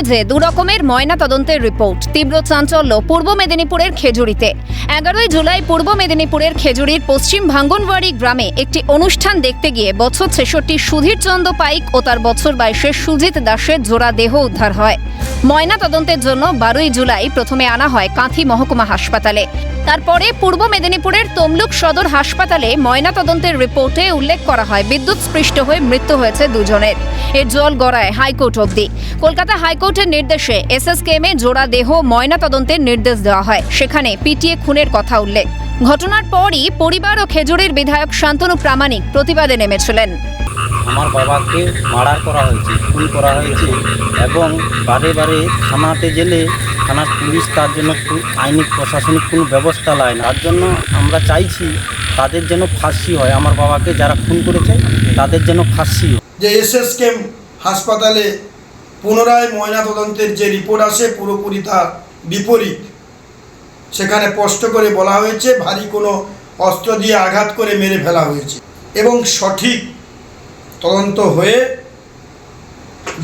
কলেজে দু রকমের ময়না তদন্তের রিপোর্ট। তীব্র চাঞ্চল্য পূর্ব মেদিনীপুরের খেজুরিতে। 11ই জুলাই পূর্ব মেদিনীপুরের খেজুরির পশ্চিম ভাঙ্গনবাড়ি গ্রামে একটি অনুষ্ঠান দেখতে গিয়ে বছর 66 সুধীর চন্দ্র পাইক ও তার বছর 22 সুজিত দাসের জোড়া দেহ উদ্ধার হয়। ময়না তদন্তের জন্য 12ই জুলাই প্রথমে আনা হয় কাঁথি মহকুমা হাসপাতালে। তারপরে পূর্ব মেদিনীপুরের তমলুক সদর হাসপাতালে ময়না তদন্তের রিপোর্টে উল্লেখ করা হয় বিদ্যুৎ স্পৃষ্ট হয়ে মৃত্যু হয়েছে দুজনের। এর জল গড়ায় হাইকোর্ট অবধি। কলকাতা হাইকোর্টের নির্দেশে এসএসকেএমে জোড়া দেহ ময়না তদন্তের নির্দেশ দেওয়া হয়। সেখানে পিটিয়ে খুনের কথা উল্লেখ। ঘটনার পরই পরিবার ও খেজুরির বিধায়ক শান্তনু প্রামাণিক প্রতিবাদে নেমেছিলেন। আমার বাবাকে মার্ডার করা হয়েছে, খুন করা হয়েছে এবং বারে বারে থানাতে গেলে থানার পুলিশ তার জন্য আইনি প্রশাসনিক কোনো ব্যবস্থা নেয় না। তার জন্য আমরা চাইছি তাদের যেন ফাঁসি হয়। আমার বাবাকে যারা খুন করেছে তাদের যেন ফাঁসি হয়। যে এসএসকেএম হাসপাতালে পুনরায় ময়নাতদন্তের যে রিপোর্ট আসে পুরোপুরি তার বিপরীত। সেখানে স্পষ্ট করে বলা হয়েছে ভারী কোনো অস্ত্র দিয়ে আঘাত করে মেরে ফেলা হয়েছে এবং সঠিক তদন্ত হয়ে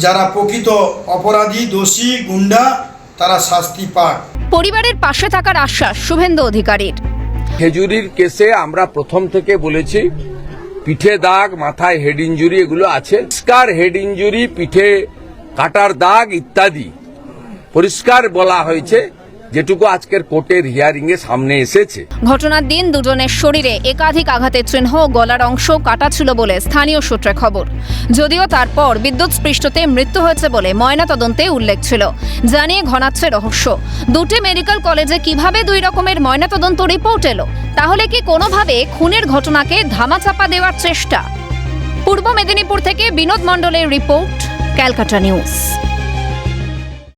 যারা প্রকৃত অপরাধী, দোষী, গুন্ডা তারা শাস্তি পাক। পরিবারের পাশে থাকার আশ্বাস শুভেন্দু অধিকারীর। খেজুরির কেসে আমরা প্রথম থেকে বলেছি পিঠে দাগ, মাথায় হেড ইঞ্জুরি এগুলো আছে। পরিষ্কার হেড ইঞ্জুরি, পিঠে কাটার দাগ ইত্যাদি পরিষ্কার বলা হয়েছে, যেটুকু আজকের কোর্টের হিয়ারিং এ সামনে এসেছে। ঘটনার দিন দুজনের শরীরে একাধিক আঘাতের চিহ্ন, গলার অংশ কাটা ছিল বলে স্থানীয় সূত্রে খবর। যদিও তারপর বিদ্যুৎ স্পৃষ্টতে মৃত্যু হয়েছে বলে ময়না তদন্তে উল্লেখ ছিল। জানিয়ে ঘনাচ্ছে রহস্য, দুটি মেডিকেল কলেজে কিভাবে দুই রকমের ময়না তদন্ত রিপোর্ট এলো? তাহলে কি কোনোভাবে খুনের ঘটনাকে ধামাচাপা দেওয়ার চেষ্টা? পূর্ব মেদিনীপুর থেকে বিনোদ মণ্ডলের রিপোর্ট, ক্যালকাটা নিউজ।